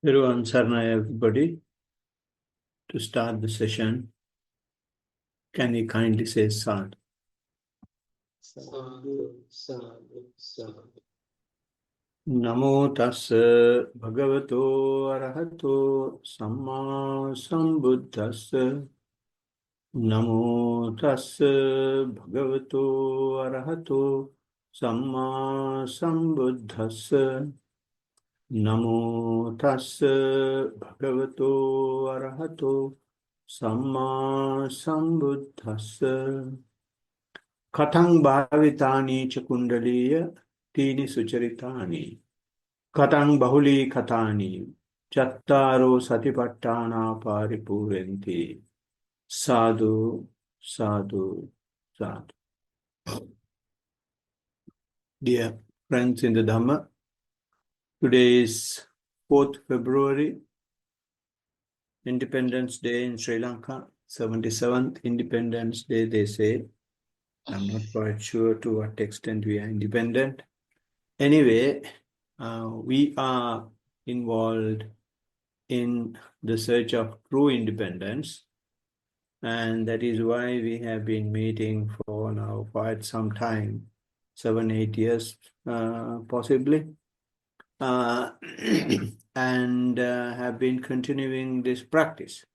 Everyone, Sarna, everybody, to start the session, can you kindly say Sad? Sadhu, sadhu, sadhu. Namo tassa bhagavato arahato samma sambuddhassa. Namo tassa bhagavato arahato samma sambuddhassa. Namo tassa bhagavato arahato samma sambuddhassa. Katang bhavitani cha kundaliya tini sucharitani. Katang bahuli katani chattaro satipattana paripurenti. Sadhu, sadhu, sadhu. Dear friends in the Dhamma, today is 4th February, Independence Day in Sri Lanka, 77th Independence Day, they say. I'm not quite sure to what extent we are independent. Anyway, we are involved in the search of true independence, and that is why we have been meeting for now quite some time, 7-8 years possibly, and have been continuing this practice.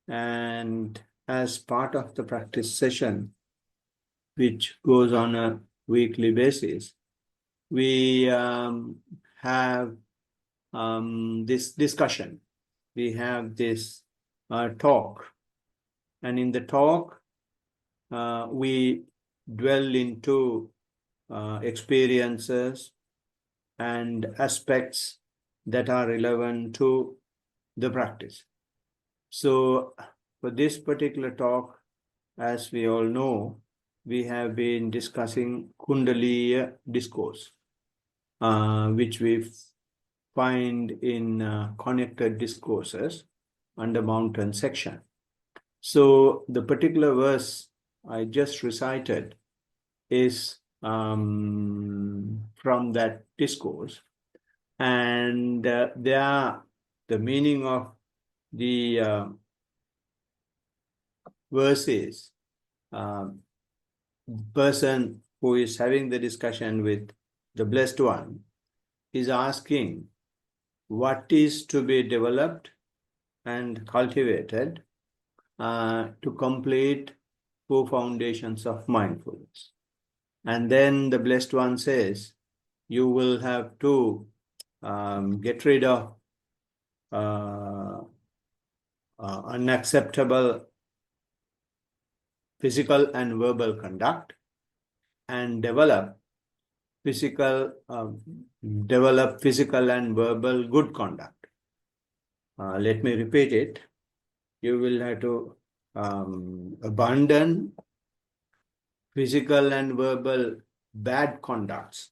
And as part of the practice session, which goes on a weekly basis, we have this discussion. We have this talk. And in the talk, we dwell into experiences and aspects that are relevant to the practice. So for this particular talk, as we all know, we have been discussing Kundaliya discourse, which we find in connected discourses under mountain section. So the particular verse I just recited is from that discourse, and the meaning of the verse is person who is having the discussion with the Blessed One is asking what is to be developed and cultivated to complete 4 foundations of mindfulness. And then the Blessed One says, you will have to get rid of unacceptable physical and verbal conduct and develop physical and verbal good conduct. Let me repeat it. You will have to abandon physical and verbal bad conducts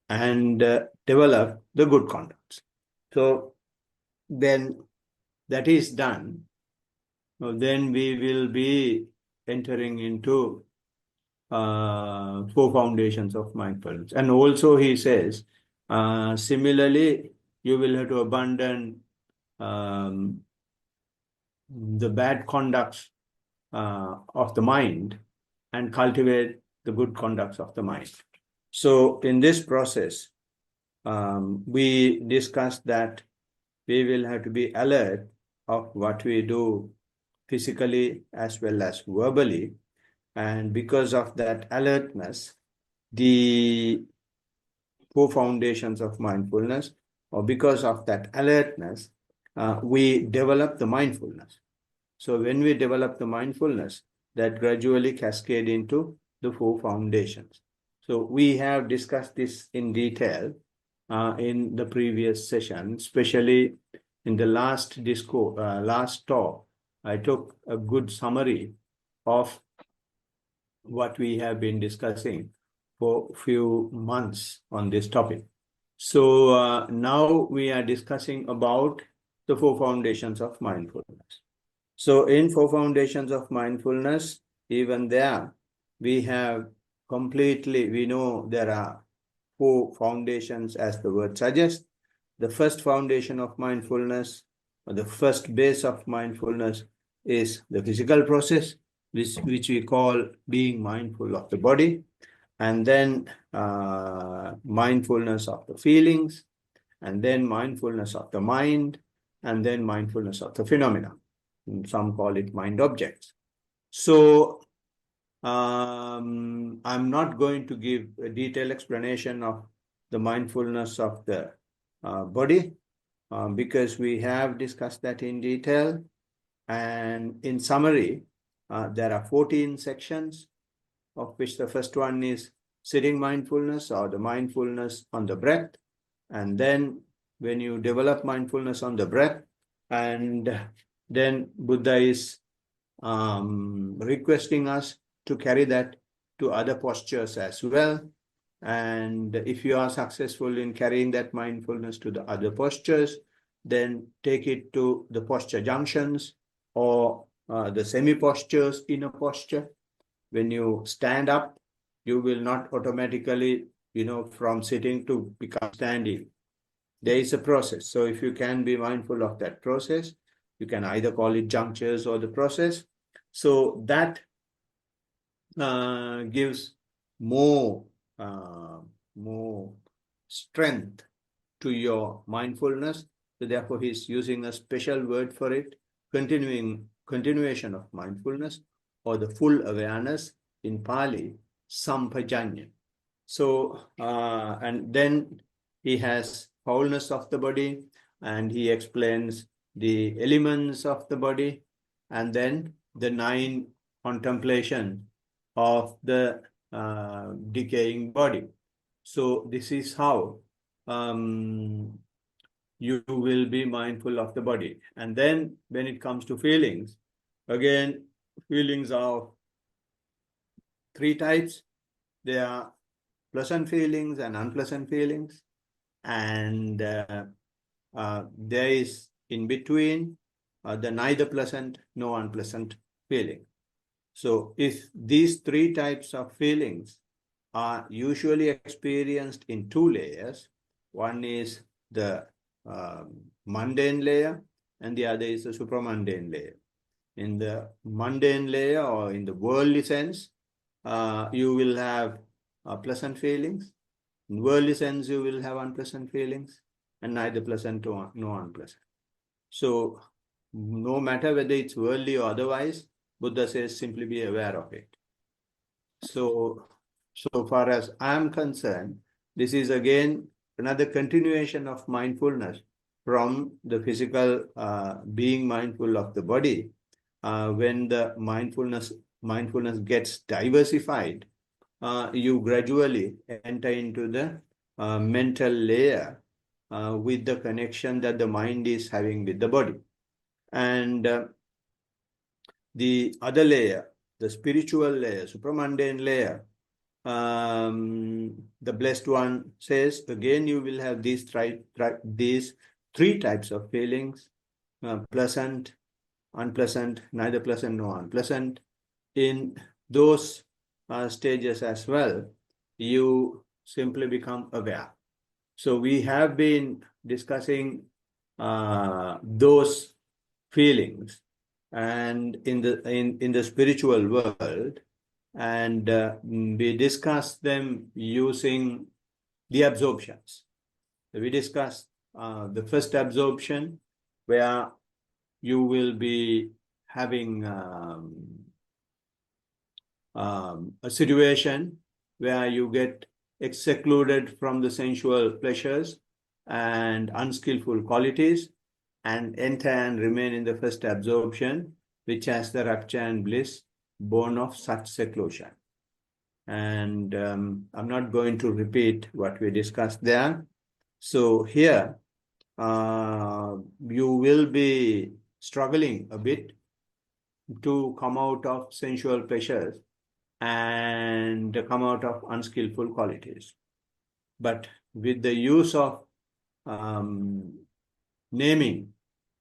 and develop the good conducts. So then that is done. So then we will be entering into 4 foundations of mindfulness. And also he says, similarly, you will have to abandon the bad conducts of the mind and cultivate the good conducts of the mind. So in this process, we discussed that we will have to be alert of what we do physically as well as verbally. And because of that alertness, the 4 foundations of mindfulness, or because of that alertness, we develop the mindfulness. So when we develop the mindfulness, that gradually cascade into the 4 foundations. So we have discussed this in detail in the previous session, especially in the last discourse, last talk. I took a good summary of what we have been discussing for a few months on this topic. So now we are discussing about the 4 foundations of mindfulness. So in 4 foundations of mindfulness, even there, we have completely, we know there are 4 foundations, as the word suggests. The first foundation of mindfulness, or the first base of mindfulness, is the physical process, which we call being mindful of the body, and then mindfulness of the feelings, and then mindfulness of the mind, and then mindfulness of the phenomena. Some call it mind objects. So I'm not going to give a detailed explanation of the mindfulness of the body, because we have discussed that in detail. And in summary, there are 14 sections, of which the first one is sitting mindfulness, or the mindfulness on the breath. And then when you develop mindfulness on the breath, and then Buddha is requesting us to carry that to other postures as well. And if you are successful in carrying that mindfulness to the other postures, then take it to the posture junctions, or the semi-postures in a posture. When you stand up, you will not automatically, from sitting to become standing. There is a process. So if you can be mindful of that process, you can either call it junctures or the process. So that gives more strength to your mindfulness. So therefore, he's using a special word for it, continuation of mindfulness, or the full awareness, in Pali, sampajanya. So, and then he has wholeness of the body, and he explains the elements of the body, and then the 9 contemplation of the decaying body. So this is how you will be mindful of the body. And then when it comes to feelings, again, feelings are 3 types. There are pleasant feelings and unpleasant feelings. And there is in between the neither pleasant nor unpleasant feeling. So if these 3 types of feelings are usually experienced in 2 layers, one is the mundane layer, and the other is the supramundane layer. In the mundane layer, or in the worldly sense, you will have pleasant feelings. In worldly sense, you will have unpleasant feelings, and neither pleasant nor unpleasant. So no matter whether it's worldly or otherwise, Buddha says simply be aware of it. So far as I am concerned, this is again another continuation of mindfulness from the physical being mindful of the body. When the mindfulness gets diversified, you gradually enter into the mental layer with the connection that the mind is having with the body. And the other layer, the spiritual layer, supramundane layer, the blessed one says, again, you will have these 3 types of feelings, pleasant, unpleasant, neither pleasant nor unpleasant. In those stages as well, you simply become aware. So we have been discussing those feelings and in the spiritual world, and we discuss them using the absorptions. We discussed the first absorption, where you will be having a situation where you get secluded from the sensual pleasures and unskillful qualities, and enter and remain in the first absorption, which has the rapture and bliss born of such seclusion. And I'm not going to repeat what we discussed there. So here, you will be struggling a bit to come out of sensual pleasures and come out of unskillful qualities. But with the use of naming,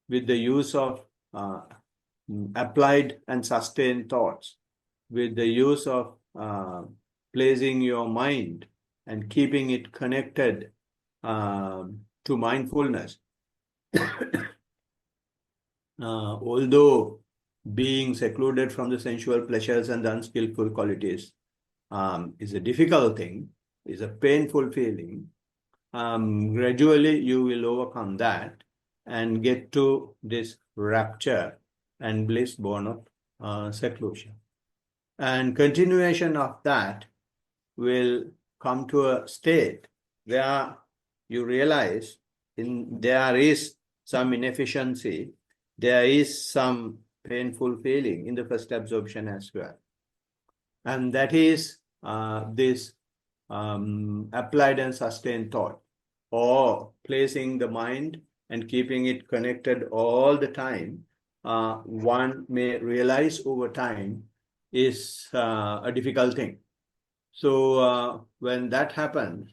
with the use of applied and sustained thoughts, with the use of placing your mind and keeping it connected to mindfulness, although being secluded from the sensual pleasures and the unskillful qualities is a difficult thing, is a painful feeling, gradually you will overcome that and get to this rapture and bliss born of seclusion. And continuation of that will come to a state where you realize there is some inefficiency, there is some painful feeling in the first absorption as well. And that is this applied and sustained thought, or placing the mind and keeping it connected all the time. One may realize over time is a difficult thing. So when that happens,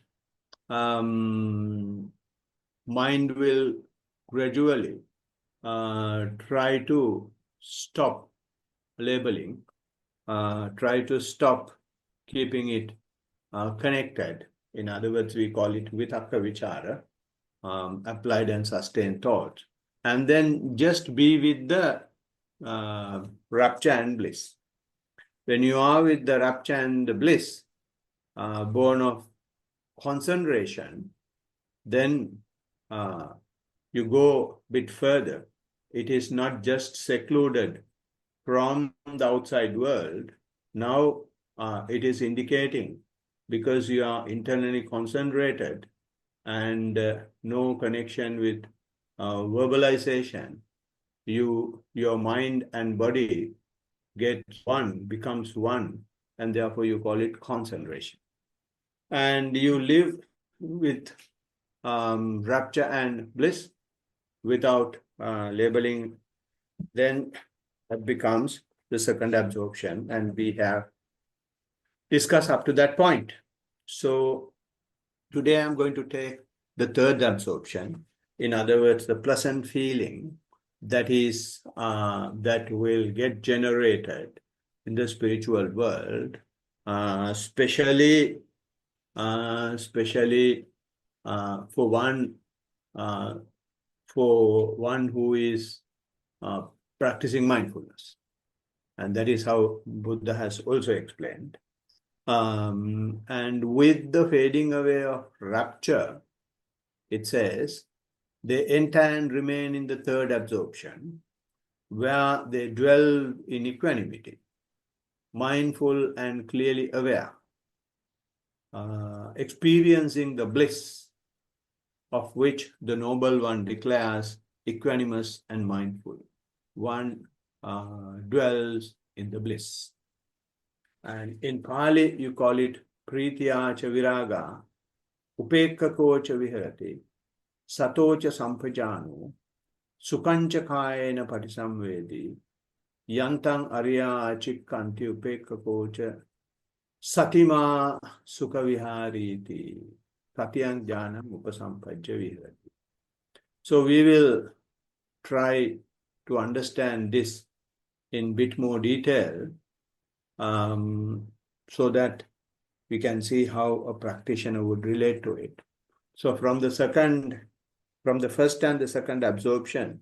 mind will gradually try to stop labeling, try to stop keeping it connected. In other words, we call it vitakka vichara, applied and sustained thought, and then just be with the rapture and bliss. When you are with the rapture and the bliss, born of concentration, then you go a bit further. It is not just secluded from the outside world. Now it is indicating, because you are internally concentrated and no connection with verbalization, your mind and body gets one, becomes one, and therefore you call it concentration. And you live with rapture and bliss without labeling, then that becomes the second absorption, and we have discussed up to that point. So today I'm going to take the third absorption. In other words, the pleasant feeling that is that will get generated in the spiritual world, especially for one who is practicing mindfulness. And that is how Buddha has also explained. And with the fading away of rapture, it says, they enter and remain in the third absorption, where they dwell in equanimity, mindful and clearly aware, experiencing the bliss of which the Noble One declares equanimous and mindful. One dwells in the bliss. And in Pali, you call it Pritya cha viraga, upekkako cha viharati, sato cha sampajano, sukhancha kayena patisamvedi, yantang arya chikkanti upekkako cha satima sukhavihariti, tatyang jnanam upasampajya viharati. So we will try to understand this in bit more detail, so that we can see how a practitioner would relate to it. So from the first and the second absorption,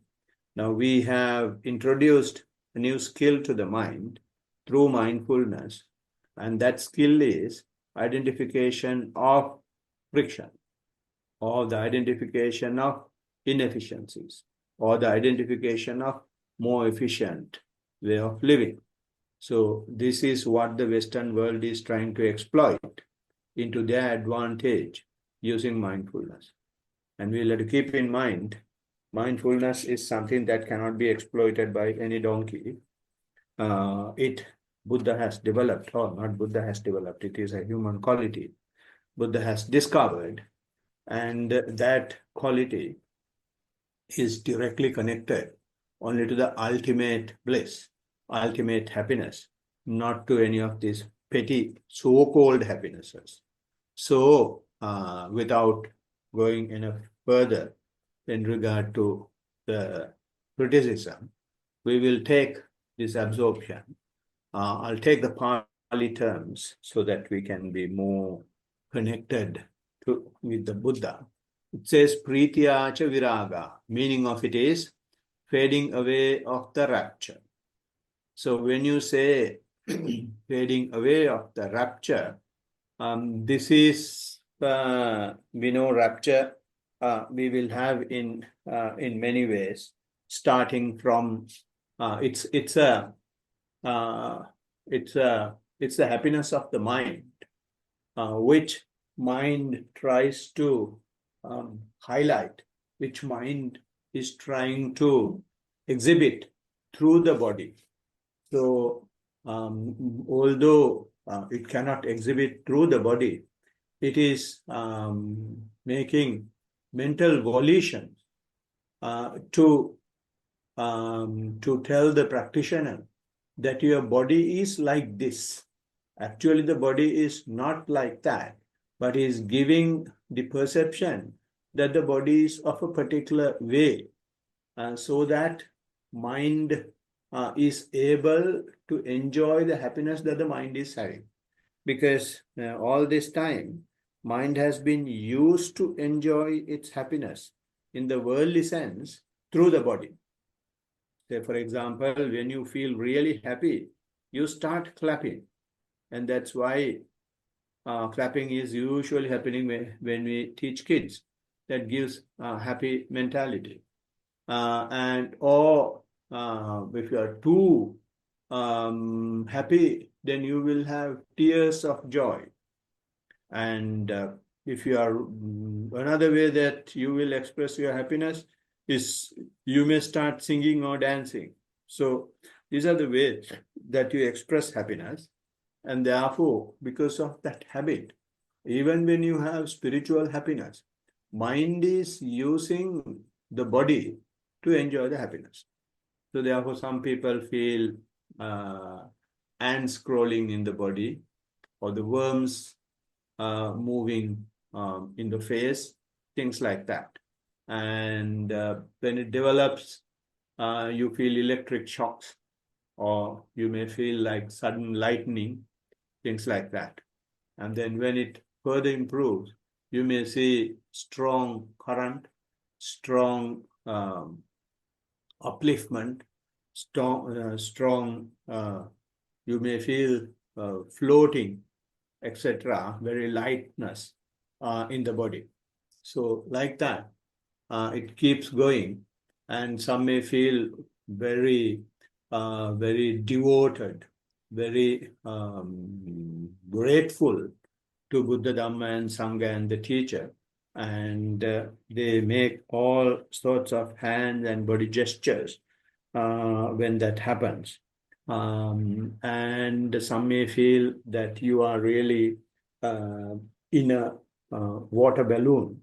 now we have introduced a new skill to the mind through mindfulness, and that skill is identification of friction, or the identification of inefficiencies, or the identification of more efficient way of living. So this is what the Western world is trying to exploit into their advantage using mindfulness. And we'll have to keep in mind, mindfulness is something that cannot be exploited by any donkey. Buddha has developed, or not Buddha has developed, it is a human quality. Buddha has discovered, and that quality is directly connected only to the ultimate bliss, ultimate happiness, not to any of these petty so-called happinesses. So without going any further in regard to the criticism, we will take this absorption. I'll take the Pali terms so that we can be more connected with the Buddha. It says Pritya cha viraga. Meaning of it is fading away of the rapture. So when you say fading away of the rapture, this is we know rapture we will have in many ways, starting from it's the happiness of the mind, which mind tries to highlight, which mind is trying to exhibit through the body. So, although it cannot exhibit through the body, it is making mental volition to tell the practitioner that your body is like this. Actually, the body is not like that, but is giving the perception that the body is of a particular way, so that mind is able to enjoy the happiness that the mind is having. Because all this time, mind has been used to enjoy its happiness in the worldly sense through the body. Say, for example, when you feel really happy, you start clapping. And that's why clapping is usually happening when we teach kids. That gives happy mentality. Or if you are too happy, then you will have tears of joy. And if you are another way that you will express your happiness is you may start singing or dancing. So these are the ways that you express happiness. And therefore, because of that habit, even when you have spiritual happiness, mind is using the body to enjoy the happiness. So therefore, some people feel ants crawling in the body, or the worms moving in the face, things like that. And when it develops, you feel electric shocks, or you may feel like sudden lightning, things like that. And then when it further improves, you may see strong current, strong upliftment, strong you may feel floating, etc., very lightness in the body. So like that, it keeps going, and some may feel very, very devoted, very grateful to Buddha, Dhamma, and Sangha and the teacher. And they make all sorts of hand and body gestures when that happens. And some may feel that you are really in a water balloon,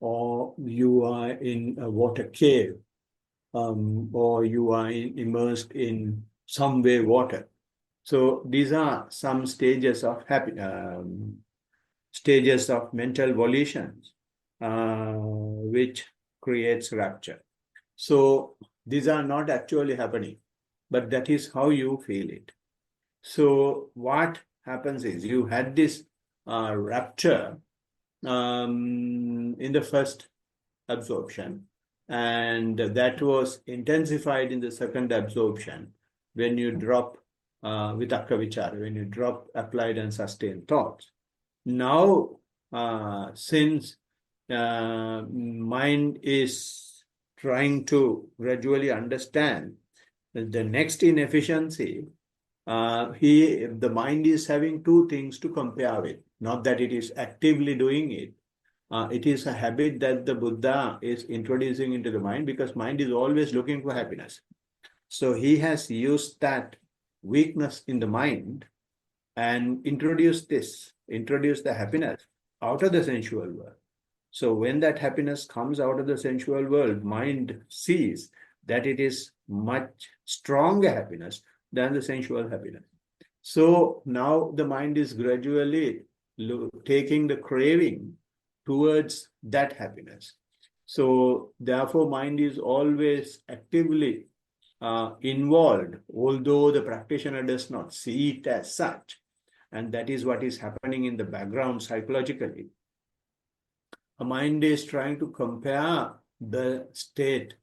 or you are in a water cave, or you are immersed in some way water. So these are some stages of stages of mental volitions, which creates rapture. So these are not actually happening, but that is how you feel it. So what happens is you had this rapture in the first absorption, and that was intensified in the second absorption when you drop vitakka vichara, when you drop applied and sustained thoughts. Now, since mind is trying to gradually understand the next inefficiency, the mind is having two things to compare with. Not that it is actively doing it. It is a habit that the Buddha is introducing into the mind, because mind is always looking for happiness. So he has used that weakness in the mind and introduced the happiness out of the sensual world. So when that happiness comes out of the sensual world, mind sees that it is much stronger happiness than the sensual happiness. So now the mind is gradually taking the craving towards that happiness. So therefore, mind is always actively involved, although the practitioner does not see it as such. and that is what is happening in the background psychologically. A mind is trying to compare the state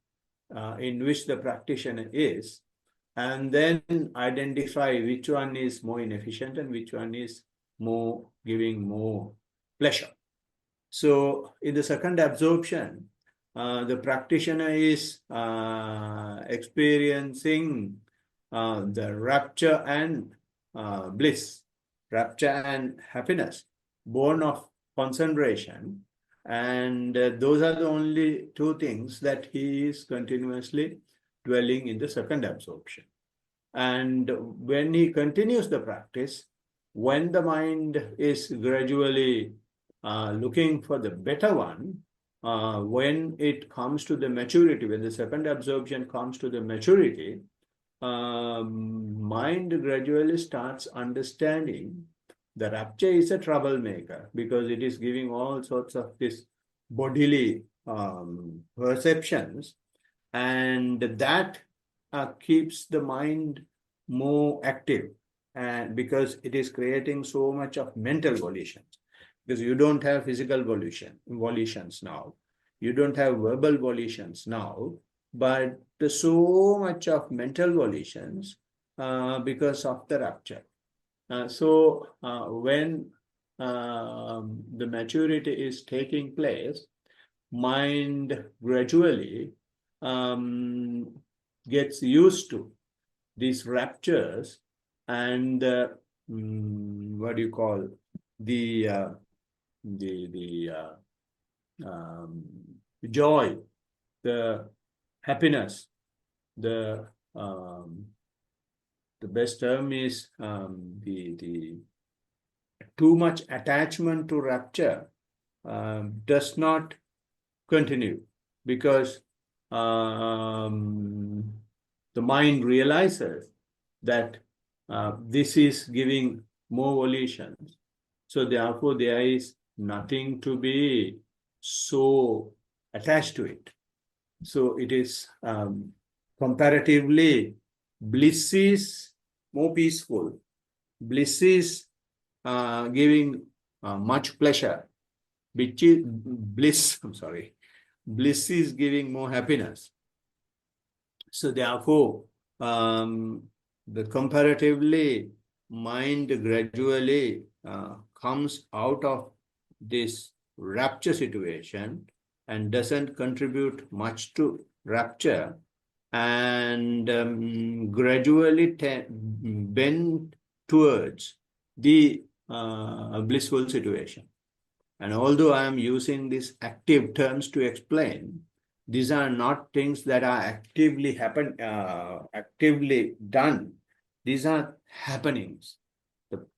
in which the practitioner is, and then identify which one is more inefficient and which one is more giving more pleasure. So in the second absorption, the practitioner is experiencing the rapture and bliss, rapture and happiness, born of concentration. And those are the only two things that he is continuously dwelling in the second absorption. And when he continues the practice, when the mind is gradually looking for the better one, when it comes to the maturity, when the second absorption comes to the maturity, mind gradually starts understanding the rapture is a troublemaker because it is giving all sorts of this bodily perceptions, and that keeps the mind more active, and because it is creating so much of mental volitions, because you don't have physical volitions now, you don't have verbal volitions now, but so much of mental volitions because of the rapture. So when the maturity is taking place, mind gradually gets used to these raptures and what do you call the joy, the happiness, the best term is the too much attachment to rapture does not continue, because the mind realizes that this is giving more volitions. So therefore, there is nothing to be so attached to it. So it is comparatively, bliss is more peaceful. Bliss is giving much pleasure. Bliss is giving more happiness. So therefore, the comparatively mind gradually comes out of this rapture situation and doesn't contribute much to rapture, and gradually bend towards the blissful situation. And although I am using these active terms to explain, these are not things that are actively done. These are happenings.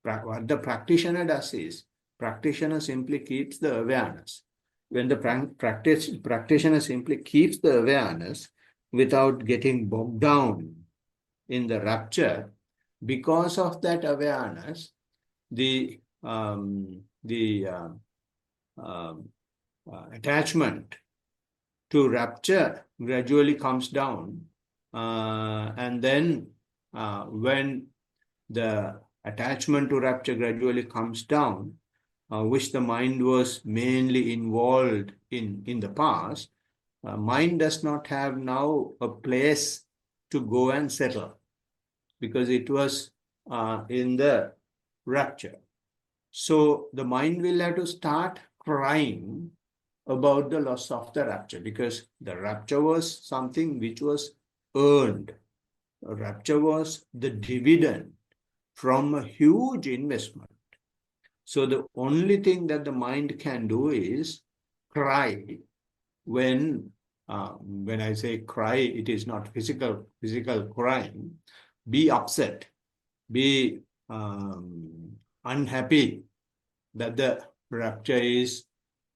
What the practitioner does is, practitioner simply keeps the awareness. When the practitioner simply keeps the awareness without getting bogged down in the rapture, because of that awareness, the attachment to rapture gradually comes down, and then when the attachment to rapture gradually comes down, which the mind was mainly involved in the past, mind does not have now a place to go and settle, because it was in the rapture. So the mind will have to start crying about the loss of the rapture, because the rapture was something which was earned. Rapture was the dividend from a huge investment. So the only thing that the mind can do is cry. When I say cry, it is not physical crying. Be upset, be unhappy that the rapture is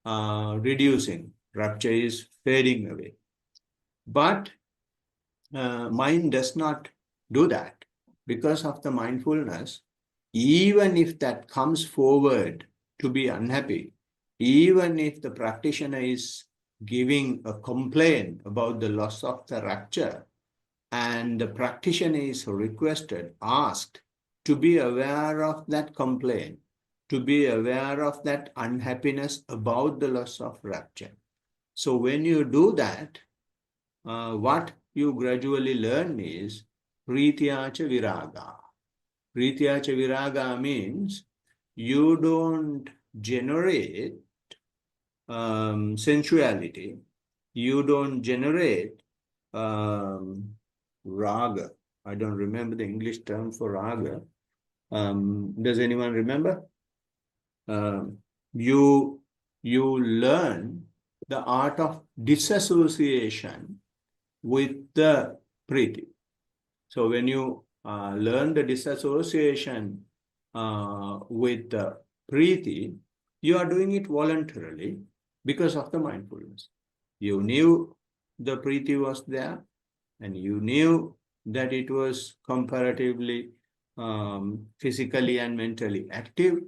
reducing, rapture is fading away. But mind does not do that. Because of the mindfulness, even if that comes forward to be unhappy, even if the practitioner is giving a complaint about the loss of the rapture, and the practitioner is asked to be aware of that complaint, to be aware of that unhappiness about the loss of rapture. So when you do that, what you gradually learn is Prityacha Viraga. Prityacha Viraga means you don't generate sensuality, you don't generate raga. I don't remember the English term for raga. Does anyone remember? You learn the art of disassociation with the priti. So when you learn the disassociation with the priti, you are doing it voluntarily because of the mindfulness. You knew the priti was there, and you knew that it was comparatively physically and mentally active,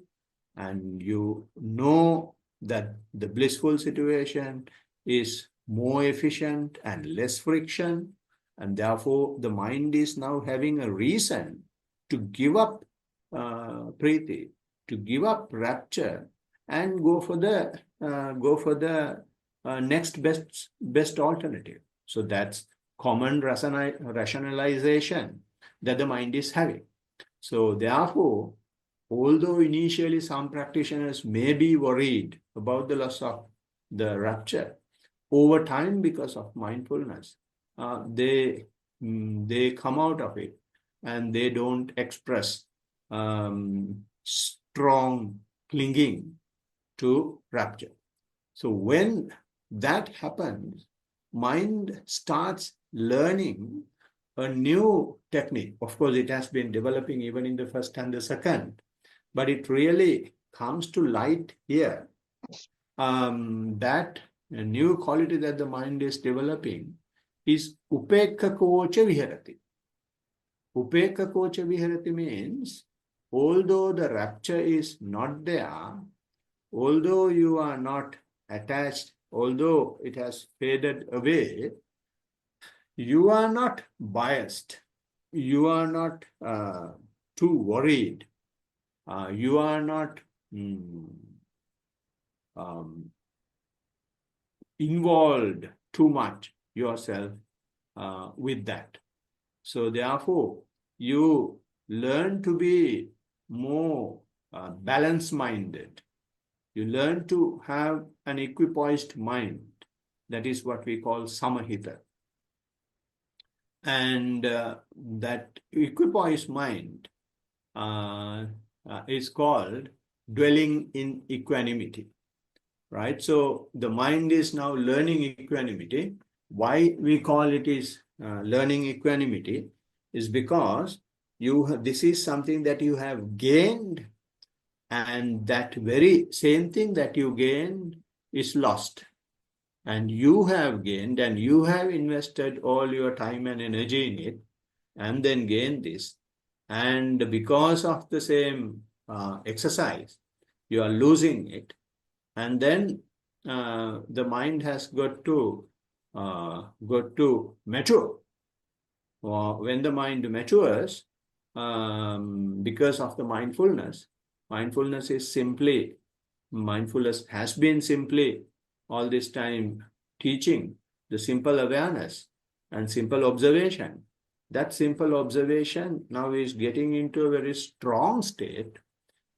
and you know that the blissful situation is more efficient and less friction, and therefore the mind is now having a reason to give up priti, to give up rapture, and go for the next best alternative. So that's common rationalization that the mind is having. So therefore, although initially some practitioners may be worried about the loss of the rapture, over time, because of mindfulness, they come out of it, and they don't express strong clinging to rapture. So when that happens, mind starts learning a new technique. Of course, it has been developing even in the first and the second, but it really comes to light here. That a new quality that the mind is developing is upekha kocha viharati. Upekha kocha viharati means, although the rapture is not there, although you are not attached, although it has faded away, you are not biased, you are not too worried, you are not involved too much yourself with that. So therefore, you learn to be more balance-minded. You learn to have an equipoised mind. That is what we call samahita. And that equipoised mind is called dwelling in equanimity, right? So the mind is now learning equanimity. Why we call it is learning equanimity is because this is something that you have gained, and that very same thing that you gained is lost. And you have gained, and you have invested all your time and energy in it, and then gained this. And because of the same exercise, you are losing it. And then the mind has got to mature. When the mind matures, because of the mindfulness has been simply all this time teaching the simple awareness and simple observation. That simple observation now is getting into a very strong state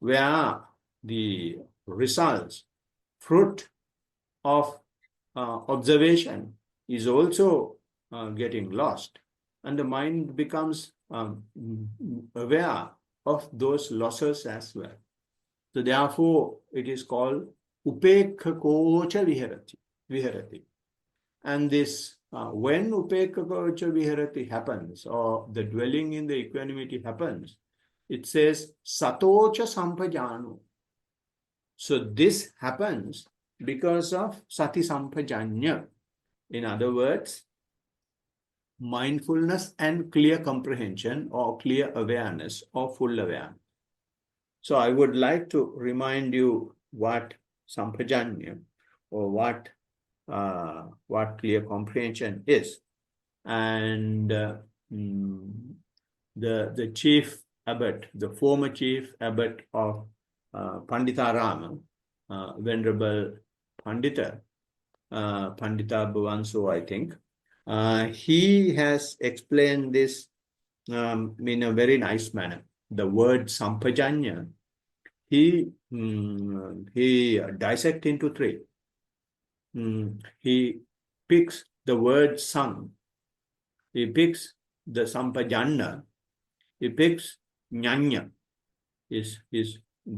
where the results, fruit of observation is also getting lost, and the mind becomes aware of those losses as well. So therefore, it is called upekha kocha viharati. And this, when upekha kocha viharati happens, or the dwelling in the equanimity happens, it says satocha sampajano. So this happens because of sati sampajanya. In other words, mindfulness and clear comprehension, or clear awareness, or full awareness. So I would like to remind you what sampajanya, or what clear comprehension is. And the chief abbot, the former chief abbot of Panditarama, Venerable Pandita, Pandita Bhuvanso, I think. He has explained this in a very nice manner. The word sampajanya, he dissects into three. He picks the word sang, he picks the sampajanna, he picks nyanya. Is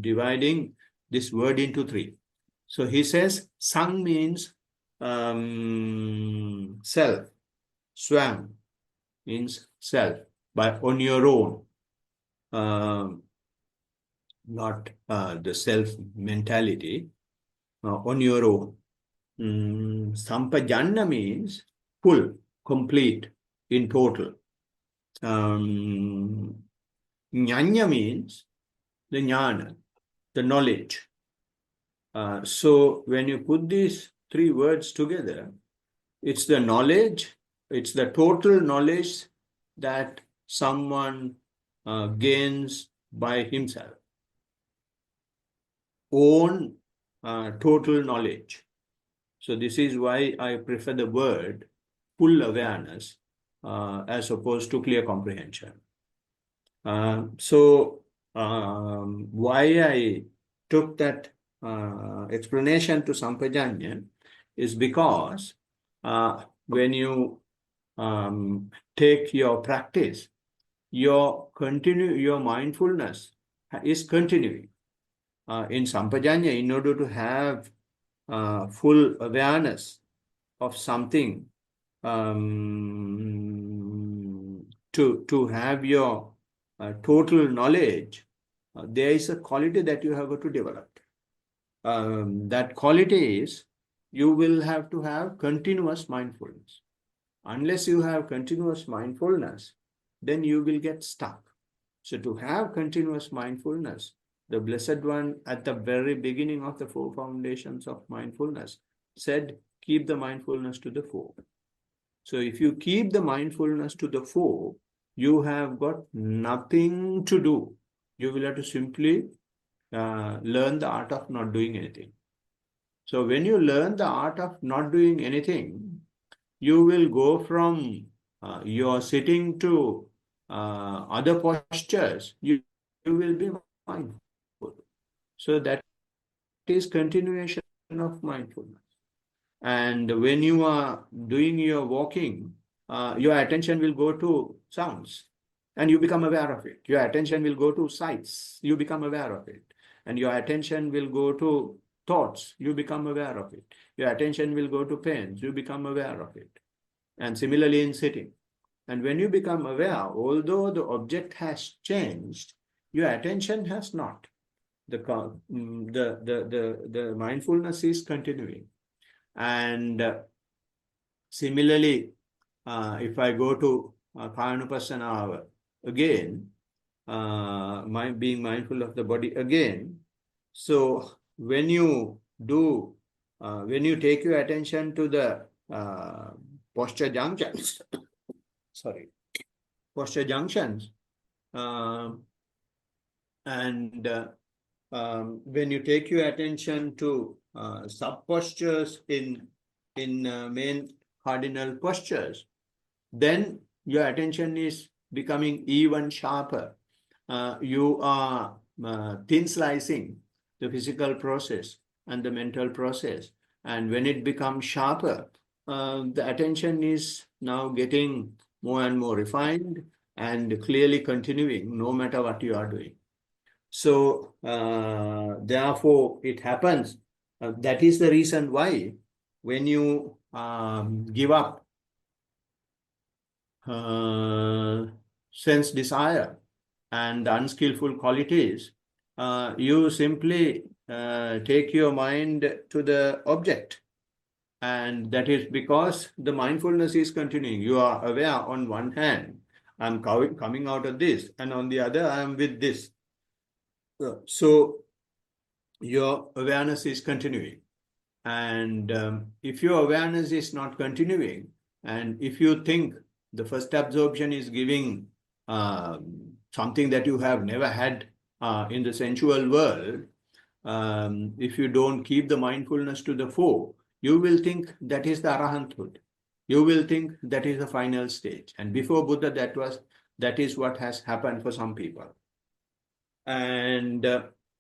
dividing this word into three. So he says sang means self, swam means self, by on your own, not the self mentality, on your own. Sampajanna means full, complete, in total. Jnana means the jnana, the knowledge. So when you put these three words together, it's the knowledge, it's the total knowledge that someone gains by himself. Own total knowledge. So this is why I prefer the word full awareness as opposed to clear comprehension. So why I took that explanation to Sampajanya is because when you take your practice, your mindfulness is continuing. In Sampajanya, in order to have full awareness of something, to have your total knowledge, there is a quality that you have got to develop. That quality is you will have to have continuous mindfulness. Unless you have continuous mindfulness, then you will get stuck. So to have continuous mindfulness, the Blessed One at the very beginning of the four foundations of mindfulness said, keep the mindfulness to the fore. So if you keep the mindfulness to the fore, you have got nothing to do. You will have to simply learn the art of not doing anything. So when you learn the art of not doing anything, you will go from your sitting to other postures. You will be mindful. So that is continuation of mindfulness. And when you are doing your walking, your attention will go to sounds and you become aware of it. Your attention will go to sights, you become aware of it. And your attention will go to thoughts, you become aware of it. Your attention will go to pains, you become aware of it. And similarly in sitting. And when you become aware, although the object has changed, your attention has not. The mindfulness is continuing. And similarly, if I go to Kayanupassana again, being mindful of the body again, so when you do, when you take your attention to the posture junctions, posture junctions, and when you take your attention to sub-postures in main cardinal postures, then your attention is becoming even sharper. You are thin slicing the physical process and the mental process. And when it becomes sharper, the attention is now getting more and more refined and clearly continuing no matter what you are doing. So therefore it happens. That is the reason why when you give up sense desire and unskillful qualities, you simply take your mind to the object. And that is because the mindfulness is continuing. You are aware on one hand, I'm coming out of this, and on the other, I am with this. So your awareness is continuing. And if your awareness is not continuing, and if you think the first absorption is giving something that you have never had in the sensual world, if you don't keep the mindfulness to the fore, you will think that is the arahanthood. You will think that is the final stage. And before Buddha, that is what has happened for some people. And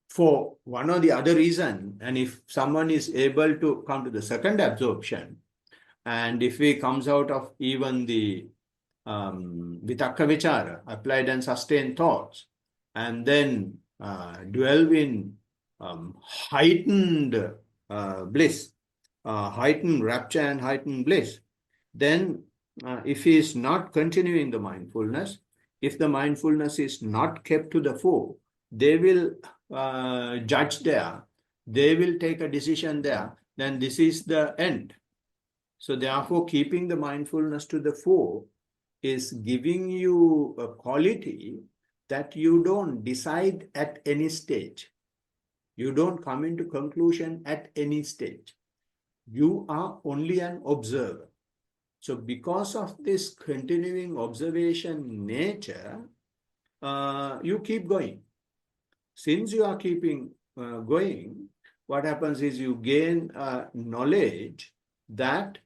for one or the other reason, and if someone is able to come to the second absorption, and if he comes out of even the vitakka vichara, applied and sustained thoughts, and then dwell in heightened bliss, heightened rapture and heightened bliss, then if he is not continuing the mindfulness, if the mindfulness is not kept to the fore, they will judge there, they will take a decision there, then this is the end. So therefore, keeping the mindfulness to the fore is giving you a quality that you don't decide at any stage. You don't come into conclusion at any stage. You are only an observer. So because of this continuing observation nature, you keep going. Since you are keeping going, what happens is you gain knowledge that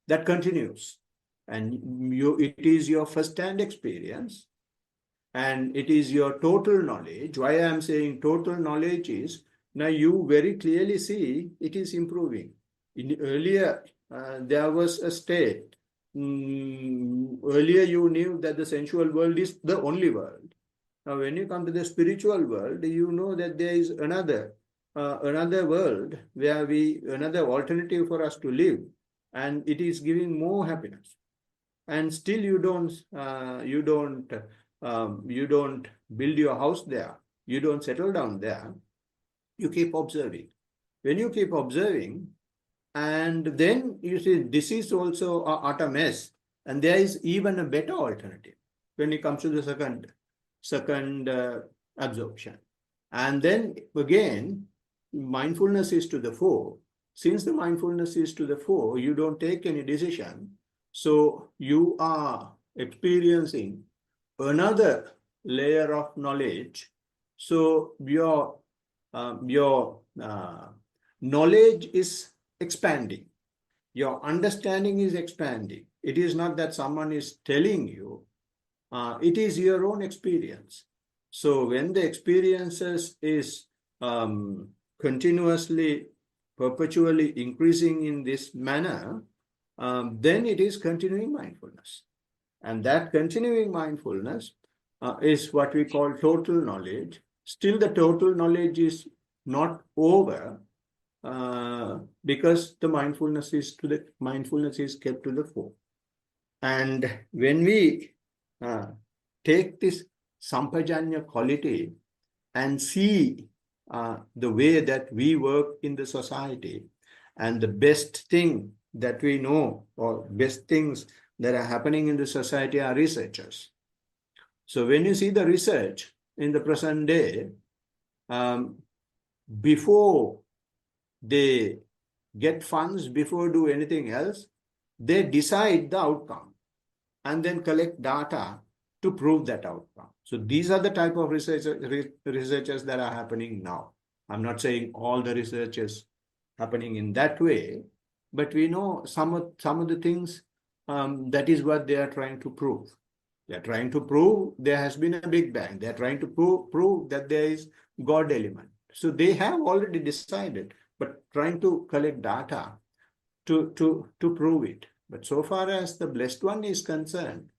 that continues, and it is your first-hand experience, and it is your total knowledge. Why I am saying total knowledge is now you very clearly see it is improving. Earlier, there was a state. Earlier, you knew that the sensual world is the only world. Now, when you come to the spiritual world, you know that there is another world where another alternative for us to live, and it is giving more happiness. And still, you don't build your house there. You don't settle down there. You keep observing. When you keep observing, and then you see this is also a utter mess, and there is even a better alternative when it comes to the second absorption. And then again, mindfulness is to the fore. Since the mindfulness is to the fore, you don't take any decision. So you are experiencing another layer of knowledge. So your knowledge is expanding. Your understanding is expanding. It is not that someone is telling you. It is your own experience. So when the experiences is continuously, perpetually increasing in this manner, then it is continuing mindfulness. And that continuing mindfulness is what we call total knowledge. Still, the total knowledge is not over because the mindfulness is kept to the fore. And when we take this sampajanya quality and see the way that we work in the society, and the best thing that we know, or best things that are happening in the society, are researchers. So when you see the research in the present day, before they get funds, before do anything else, they decide the outcome and then collect data to prove that outcome. So these are the type of researchers that are happening now. I'm not saying all the research is happening in that way, but we know some of the things that is what they are trying to prove. They are trying to prove there has been a Big Bang. They are trying to prove that there is God element. So they have already decided, but trying to collect data to prove it. But so far as the Blessed One is concerned,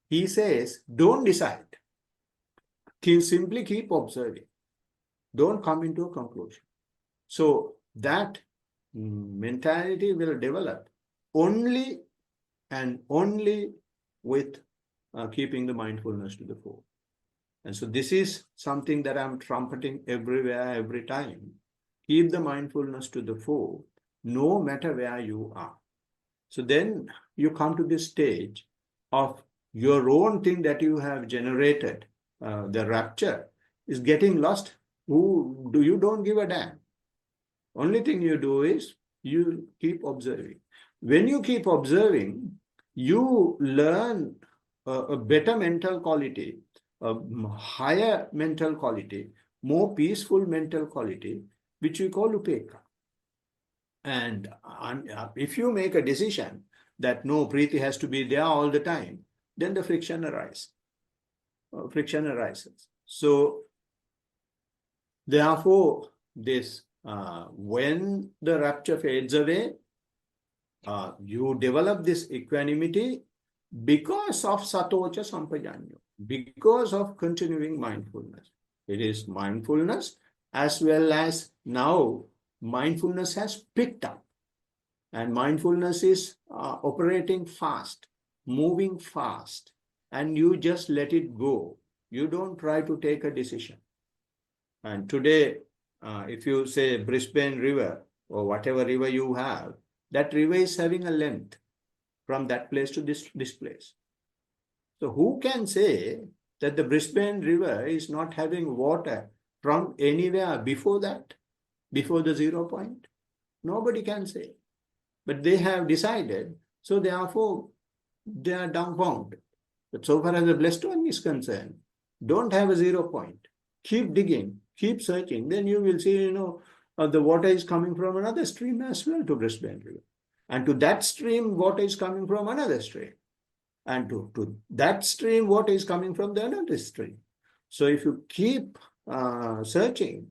he says, don't decide. Simply keep observing. Don't come into a conclusion. So that mentality will develop only and only with keeping the mindfulness to the fore. And so this is something that I'm trumpeting everywhere, every time. Keep the mindfulness to the fore, no matter where you are. So then you come to this stage of your own thing that you have generated, the rapture is getting lost. You don't give a damn. Only thing you do is you keep observing. When you keep observing, you learn a better mental quality, a higher mental quality, more peaceful mental quality, which we call upeka. And if you make a decision that no, Preeti has to be there all the time, then the friction arises. So, therefore, this when the rapture fades away, you develop this equanimity because of satocha sampajanyo, because of continuing mindfulness. It is mindfulness as well as now mindfulness has picked up, and mindfulness is operating fast, moving fast, and you just let it go. You don't try to take a decision. And today, if you say Brisbane River or whatever river you have, that river is having a length from that place to this place. So who can say that the Brisbane River is not having water from anywhere before that, before the 0 point? Nobody can say. But they have decided, so therefore they are dumbfounded. But so far as the blessed one is concerned, don't have a 0 point. Keep digging, keep searching. Then you will see, the water is coming from another stream as well to Brisbane River. And to that stream, water is coming from another stream. And to that stream, water is coming from the another stream. So if you keep searching,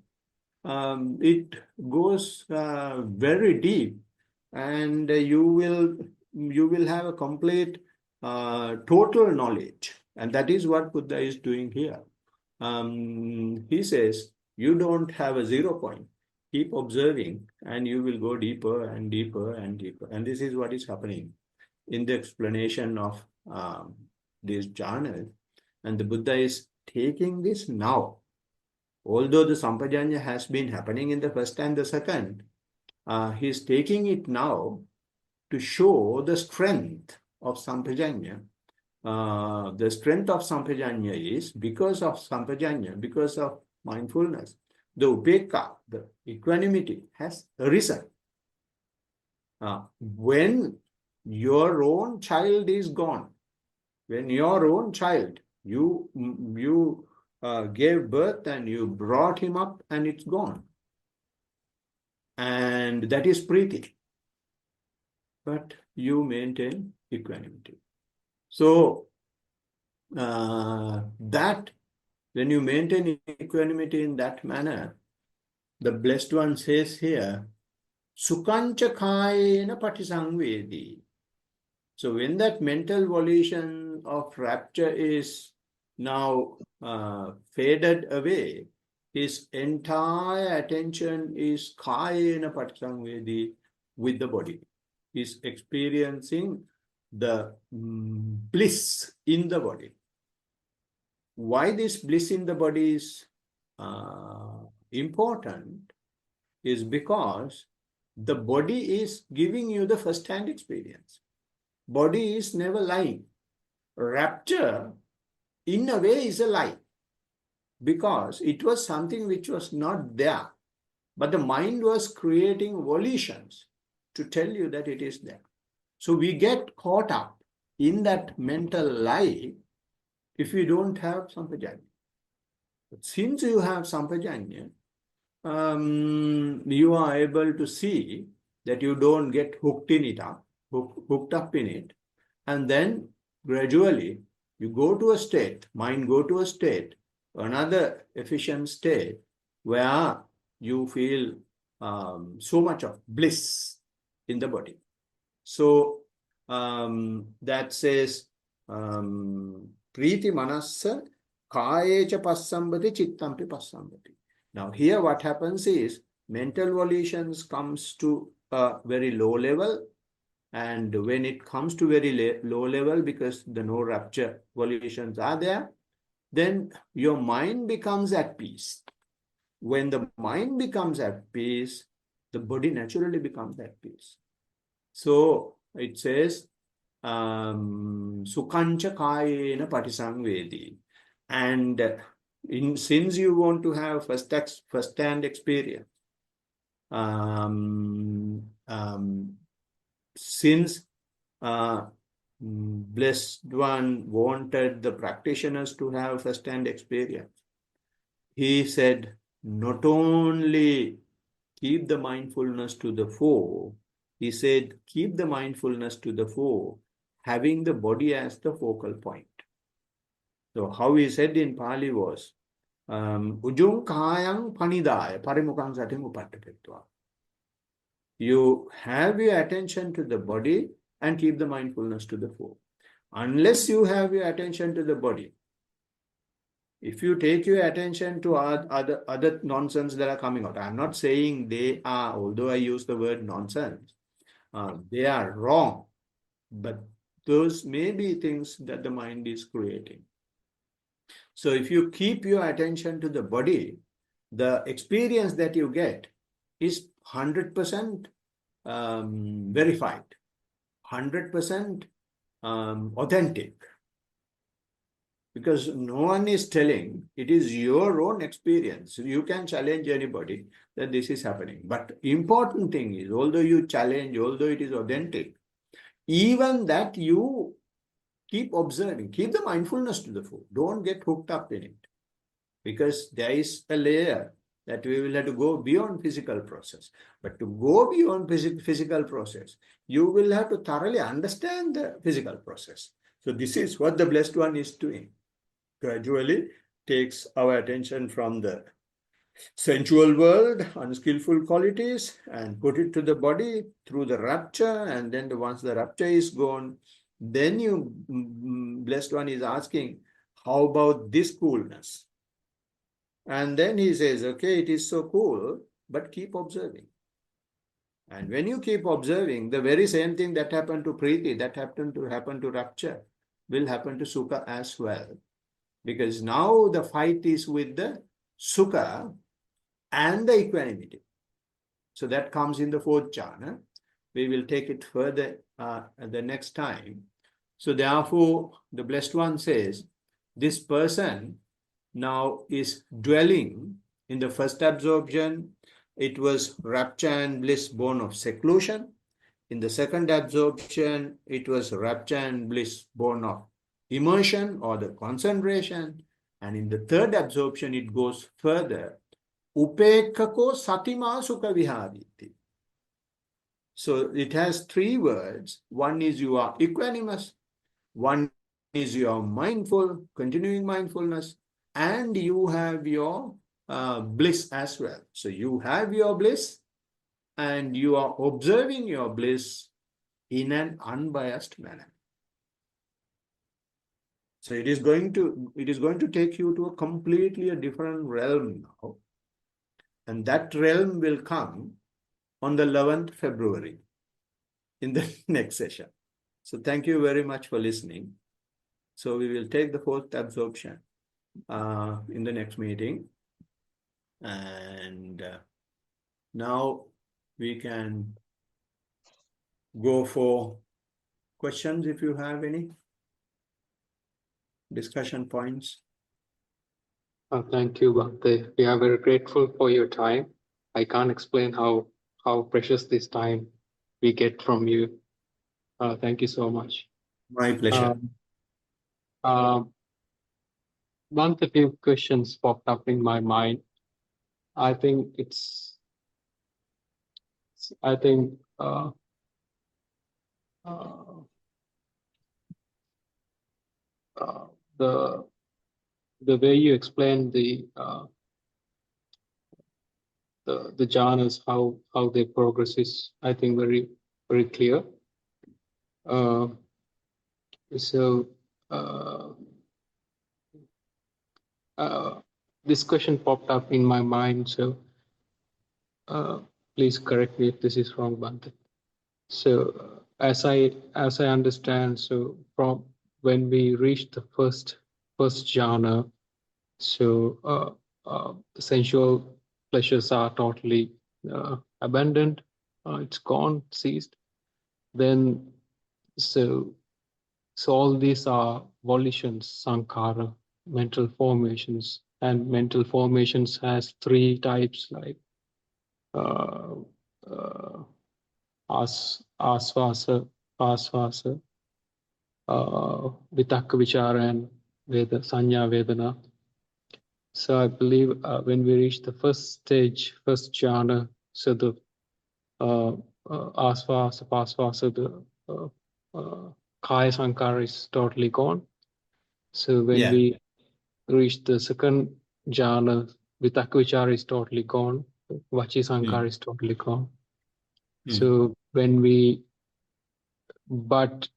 it goes very deep, and you will have a complete total knowledge. And that is what Buddha is doing here. He says, you don't have a 0 point. Keep observing, and you will go deeper and deeper and deeper. And this is what is happening in the explanation of this jhana. And the Buddha is taking this now. Although the sampajanya has been happening in the first and the second, he is taking it now to show the strength of sampajanya. The strength of sampajanya is because of sampajanya, because of mindfulness. The upeka, the equanimity has arisen. When your own child is gone, when your own child, you gave birth and you brought him up and it's gone. And that is Preeti. But you maintain equanimity. So, that when you maintain equanimity in that manner, the Blessed One says here, Sukhancha kayena patisangvedi. So when that mental volition of rapture is now faded away, his entire attention is kayena patisangvedi, with the body. He's experiencing the bliss in the body. Why this bliss in the body is important is because the body is giving you the first-hand experience. Body is never lying. Rapture, in a way, is a lie, because it was something which was not there, but the mind was creating volitions to tell you that it is there. So we get caught up in that mental lie if we don't have sampajanya. But since you have sampajanya, you are able to see that you don't get hooked up in it, and then gradually you go to a state, mind go to a state, another efficient state, where you feel so much of bliss in the body. So that says Priti manassa kayecha passambati chittampi passambati. Now here what happens is mental volitions comes to a very low level, and when it comes to very low level, because the no rapture volitions are there, then your mind becomes at peace. When the mind becomes at peace, the body naturally becomes at peace. So it says, Sukhancha kayena patisangvedi. And since you want to have first-hand experience, since Blessed One wanted the practitioners to have first-hand experience. He said, not only keep the mindfulness to the fore, he said, keep the mindfulness to the fore, having the body as the focal point. So how he said in Pali was, Ujung kayang panidaya parimukang sating upattapetva. You have your attention to the body and keep the mindfulness to the fore. Unless you have your attention to the body, if you take your attention to other nonsense that are coming out, I'm not saying they are, although I use the word nonsense, they are wrong, but those may be things that the mind is creating. So if you keep your attention to the body, the experience that you get is 100% verified, 100% authentic. Because no one is telling, it is your own experience. You can challenge anybody that this is happening. But important thing is, although you challenge, although it is authentic, even that you keep observing, keep the mindfulness to the fore. Don't get hooked up in it. Because there is a layer that we will have to go beyond physical process. But to go beyond physical process, you will have to thoroughly understand the physical process. So this is what the Blessed One is doing. Gradually takes our attention from the sensual world, unskillful qualities, and put it to the body through the rapture. And then once the rapture is gone, then you, Blessed One is asking, how about this coolness? And then he says, okay, it is so cool, but keep observing. And when you keep observing, the very same thing that happened to Preeti, that happened to rapture, will happen to Sukha as well. Because now the fight is with the Sukha and the equanimity. So that comes in the fourth jhana. We will take it further the next time. So therefore, the Blessed One says, this person now is dwelling in the first absorption. It was rapture and bliss born of seclusion. In the second absorption, it was rapture and bliss born of immersion or the concentration. And in the third absorption, it goes further. Upekkhako satima sukha vihariti. So it has three words. One is you are equanimous. One is you are mindful, continuing mindfulness. And you have your bliss as well. So you have your bliss and you are observing your bliss in an unbiased manner. So it is going to take you to a completely different realm now. And that realm will come on the 11th February in the next session. So thank you very much for listening. So we will take the fourth absorption in the next meeting. And now we can go for questions if you have any discussion points. Thank you, Bhante. We are very grateful for your time. I can't explain how precious this time we get from you. Thank you so much. My pleasure. Once a few questions popped up in my mind. I think the way you explain the jhanas, how they progress is, I think, very, very clear. This question popped up in my mind, so please correct me if this is wrong, Bhante. So as I understand, so from when we reach the first jhana, so the sensual pleasures are totally abandoned, it's gone, ceased. Then so all these are volitions, sankhara, mental formations, and mental formations has three types, like asvasa, asvasa, Vitakka Vichara and Sanya Vedana. So I believe when we reach the first stage, first jhana, so the asvasa, pasvasa, the kaya sankara is totally gone. So when we reach the second jhana, vitakka vichara is totally gone, vachi sankara is totally gone. So when we, but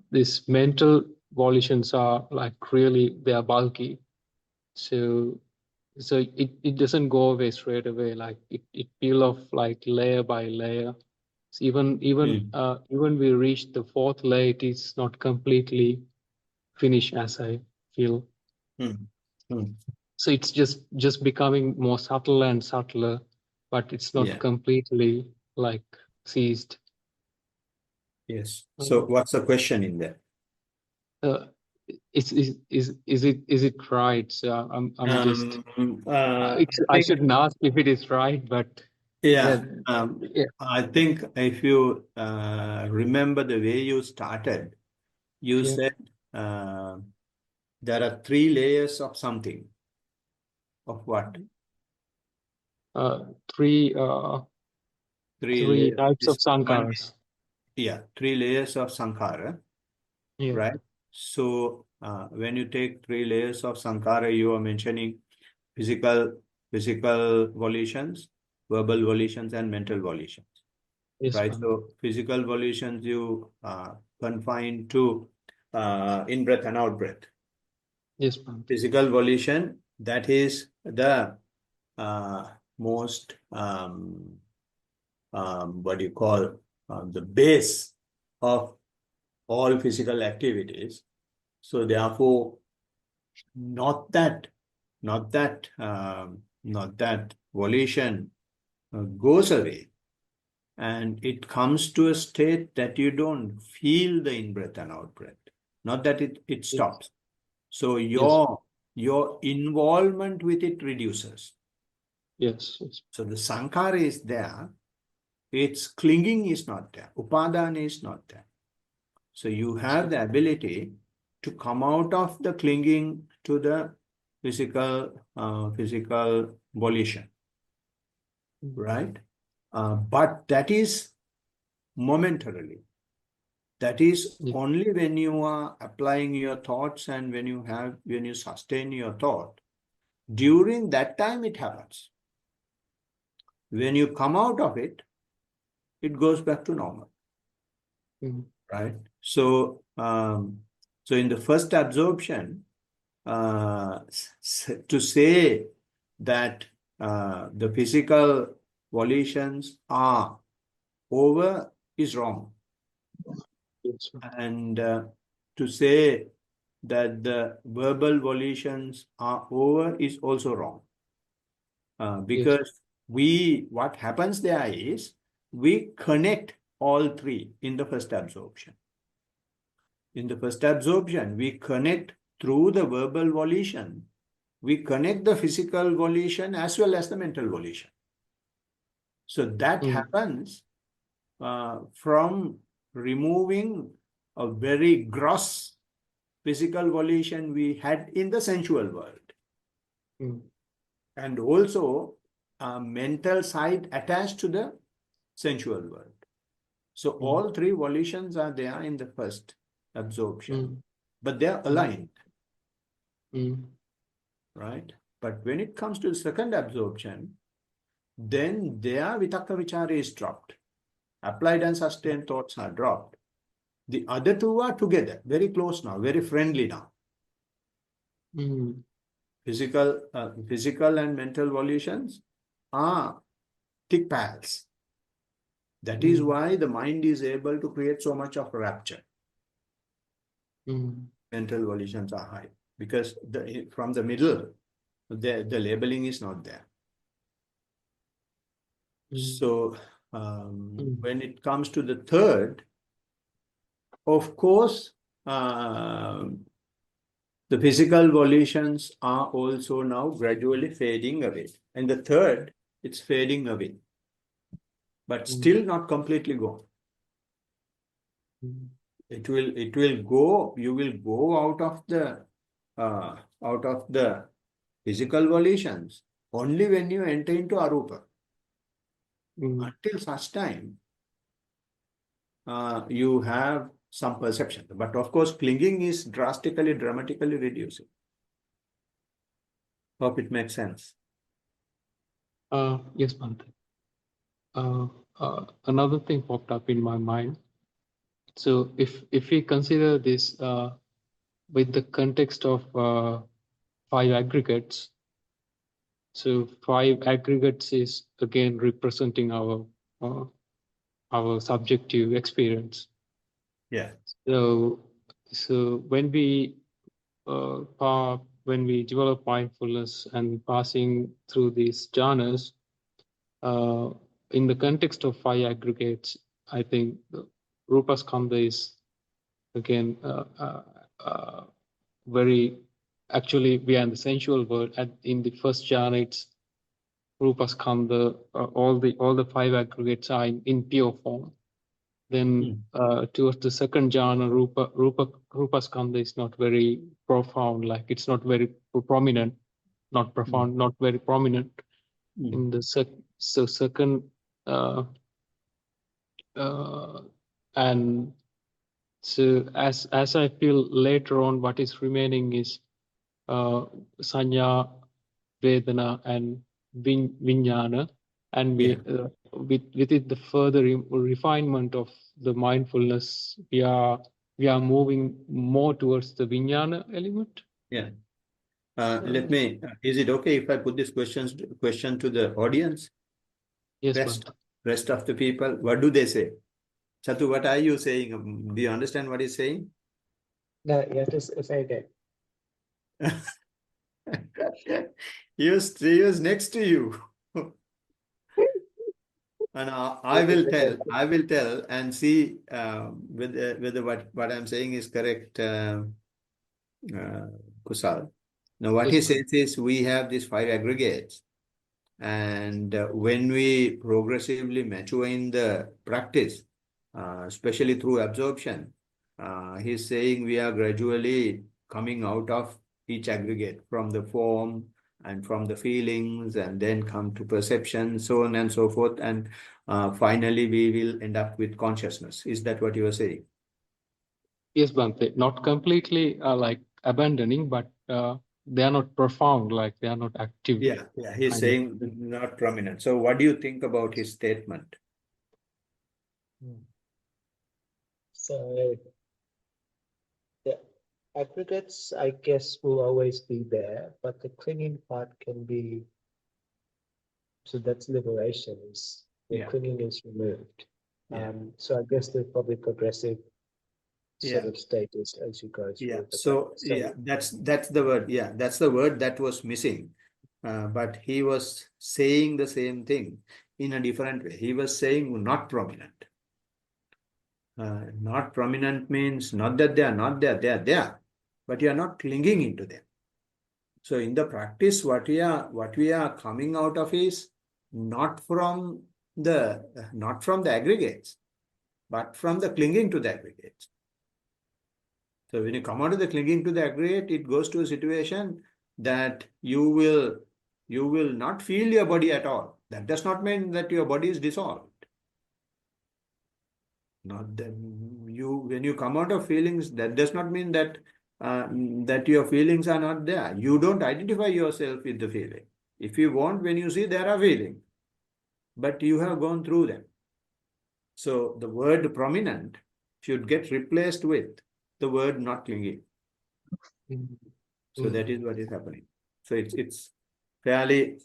these mental volitions are like really, they are bulky. So it doesn't go away straight away. Like it peel off like layer by layer. So even we reach the fourth layer, it is not completely finished, as I feel. So it's just becoming more subtle and subtler, but it's not completely like ceased. Yes. So what's the question in there? Is it right? So I'm just I think, shouldn't ask if it is right, but yeah, yeah. I think if you remember the way you started, you Yeah. said there are 3 layers of something. Of what? Three Layers. types of sankharas. 3 layers of sankhara, Yeah. right? So when you take 3 layers of sankhara, you are mentioning physical volitions, verbal volitions, and mental volitions. Yes, Right. Bhante. So physical volitions you confine to in breath and out breath. Yes, Bhante. Physical volition, that is the most what do you call the base of all physical activities. So therefore, not that volition goes away, and it comes to a state that you don't feel the in-breath and out-breath. Not that it stops. So your involvement with it reduces. Yes. So the sankhara is there, its clinging is not there, upadana is not there. So you have the ability to come out of the clinging to the physical volition, right? But that is momentarily. That is only when you are applying your thoughts and when you sustain your thought. During that time it happens. When you come out of it, it goes back to normal. Right? So in the first absorption, to say that the physical volitions are over is wrong. Yes. And to say that the verbal volitions are over is also wrong. Because what happens there is we connect all 3 in the first absorption. In the first absorption, we connect through the verbal volition. We connect the physical volition as well as the mental volition. So that happens from removing a very gross physical volition we had in the sensual world. And also a mental side attached to the sensual world. So all 3 volitions are there in the first absorption, but they are aligned. Right? But when it comes to the second absorption, then there vitakka vichara is dropped. Applied and sustained thoughts are dropped. The other 2 are together, very close now, very friendly now. Physical and mental volitions are thick pals. That is why the mind is able to create so much of rapture. Mental volitions are high because from the middle, the labeling is not there. So when it comes to the third, of course, the physical volitions are also now gradually fading away. And the third, it's fading away, but still not completely gone. It will go, you will go out of the physical volitions only when you enter into arupa. Until such time, you have some perception. But of course, clinging is dramatically reducing. Hope it makes sense. Yes, Bhante. Another thing popped up in my mind. So if we consider this with the context of 5 aggregates, so 5 aggregates is again representing our subjective experience. Yeah. So when we develop mindfulness and passing through these jhanas, in the context of 5 aggregates, I think Rupa Skandha is again very, actually we are in the sensual world. In the first jhana, it's Rupa Skandha, all the 5 aggregates are in pure form. Then towards the second jhana, Rupa Skandha is not very profound, like it's not very prominent, not profound, not very prominent. In the second, and so as I feel later on, what is remaining is Sanya, Vedana, and Vijnana, and Yeah. with it the further refinement of the mindfulness, we are moving more towards the Vijnana element. Yeah. Let me, is it okay if I put this question to the audience? Yes, Rest of the people, what do they say? Chatu, what are you saying? Do you understand what he's saying? No, you have to say again. He was next to you. And I will tell and see whether what I'm saying is correct, Kusal. Now, what he says is we have these 5 aggregates. And when we progressively mature in the practice, especially through absorption, he's saying we are gradually coming out of each aggregate from the form and from the feelings, and then come to perception, so on and so forth. And finally, we will end up with consciousness. Is that what you are saying? Yes, Bhante. Not completely like abandoning, but they are not profound, like they are not active. Yeah, he's saying not prominent. So what do you think about his statement? So the aggregates, I guess, will always be there, but the clinging part can be, so that's liberation, is the clinging is removed. So I guess there's probably progressive sort of status as you go through. Yeah. So that's the word. Yeah, that's the word that was missing. But he was saying the same thing in a different way. He was saying not prominent. Not prominent means not that they are not there, they are there, but you are not clinging into them. So in the practice, what we are coming out of is not from the aggregates, but from the clinging to the aggregates. So when you come out of the clinging to the aggregate, it goes to a situation that you will not feel your body at all. That does not mean that your body is dissolved. Not that when you come out of feelings, that does not mean that that your feelings are not there. You don't identify yourself with the feeling. If you want, when you see there are feelings, but you have gone through them. So the word prominent should get replaced with the word not clinging. So that is what is happening. So it's fairly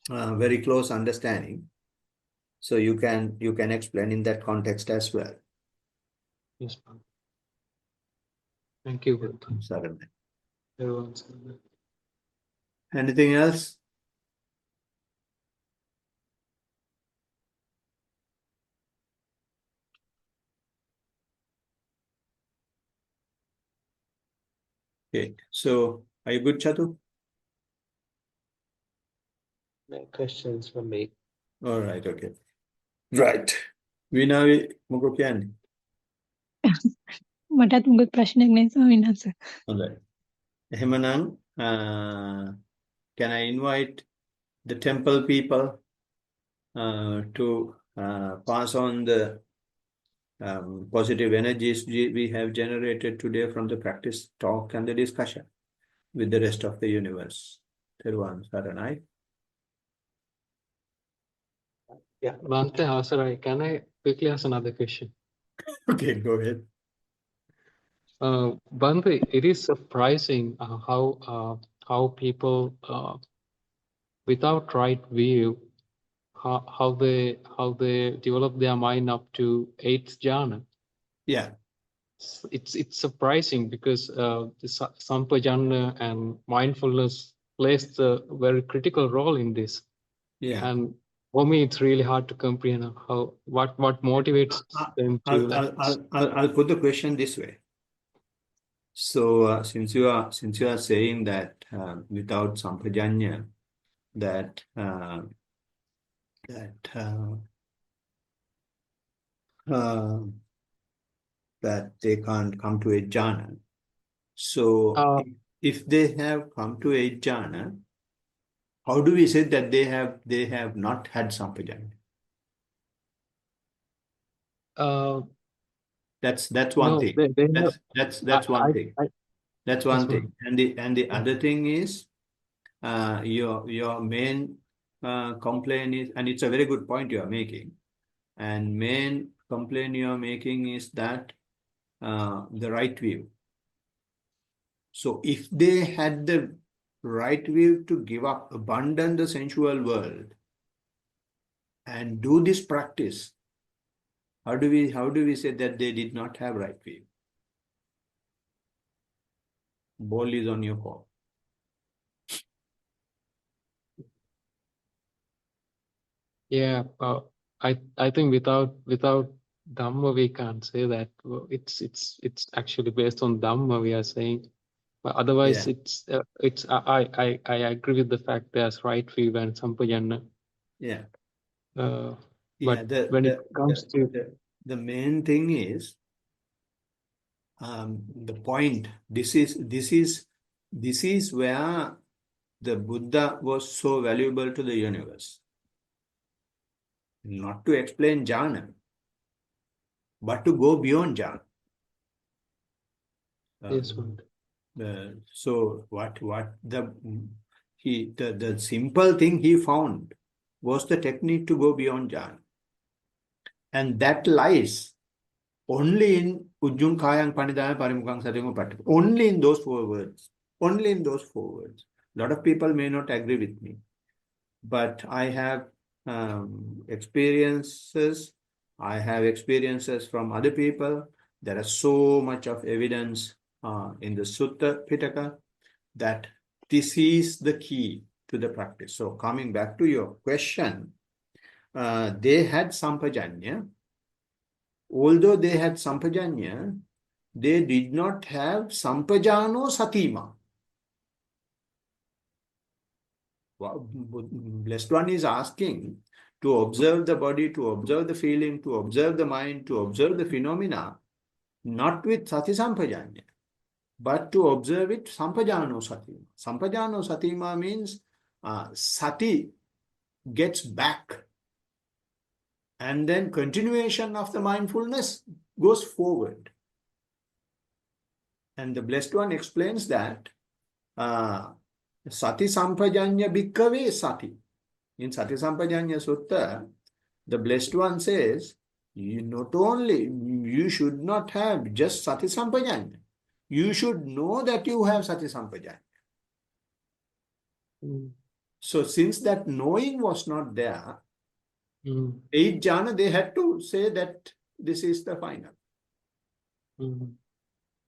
very close understanding. So you can explain in that context as well. Yes, Bhante. Thank you, Bhante. Certainly. Everyone's Anything else? Okay. So are you good, Chatu? No questions from me. All right. Okay. Right. Vinavi Mugopian. මටත් මුකුත් ප්‍රශ්නයක් නැහැ ස්වාමීන් වහන්සේ. හොඳයි. එහෙමනම් can I invite the temple people to pass on the positive energies we have generated today from the practice talk and the discussion with the rest of the universe. Thiruvan Saranai. Yeah, Bhante, Avasarai, can I quickly ask another question? Okay, go ahead. Bhante, it is surprising how people without right view how they develop their mind up to 8th jhana. Yeah. It's surprising because the sampajana and mindfulness plays a very critical role in this. Yeah. And for me, it's really hard to comprehend what motivates them to. I'll put the question this way. So since you are saying that without sampajanya, that they can't come to a jhana. So if they have come to a jhana, how do we say that they have not had sampajanya? That's one thing. That's one thing. That's one thing. And the other thing is your main complaint is, and it's a very good point you are making. And main complaint you are making is that the right view. So if they had the right view to give up, abandon the sensual world, and do this practice, how do we say that they did not have right view? Ball is on your court. Yeah, I think without Dhamma we can't say that. It's actually based on Dhamma we are saying, but otherwise I agree with the fact there's right view and sampajana. Yeah. But when it comes to the main thing is the point. This is where the Buddha was so valuable to the universe. Not to explain jhana, but to go beyond jhana. Yes, so the simple thing he found was the technique to go beyond jhana, and that lies only in Ujjung Kayang Panidaya Parimukang Satyam Patthi. Only in those 4 words. Only in those 4 words. A lot of people may not agree with me, but I have experiences. I have experiences from other people. There is so much of evidence in the Sutta Pitaka that this is the key to the practice. So coming back to your question, they had sampajanya. Although they had sampajanya, they did not have sampajano satima. Blessed One is asking to observe the body, to observe the feeling, to observe the mind, to observe the phenomena, not with sati sampajanya, but to observe it sampajano satima. Sampajano satima means sati gets back, and then continuation of the mindfulness goes forward. And the Blessed One explains that Sati Sampajanya Bhikkave Sati. In Sati Sampajanya Sutta, the Blessed One says, you should not have just Sati Sampajanya. You should know that you have Sati Sampajanya. So since that knowing was not there, 8 jhana, they had to say that this is the final.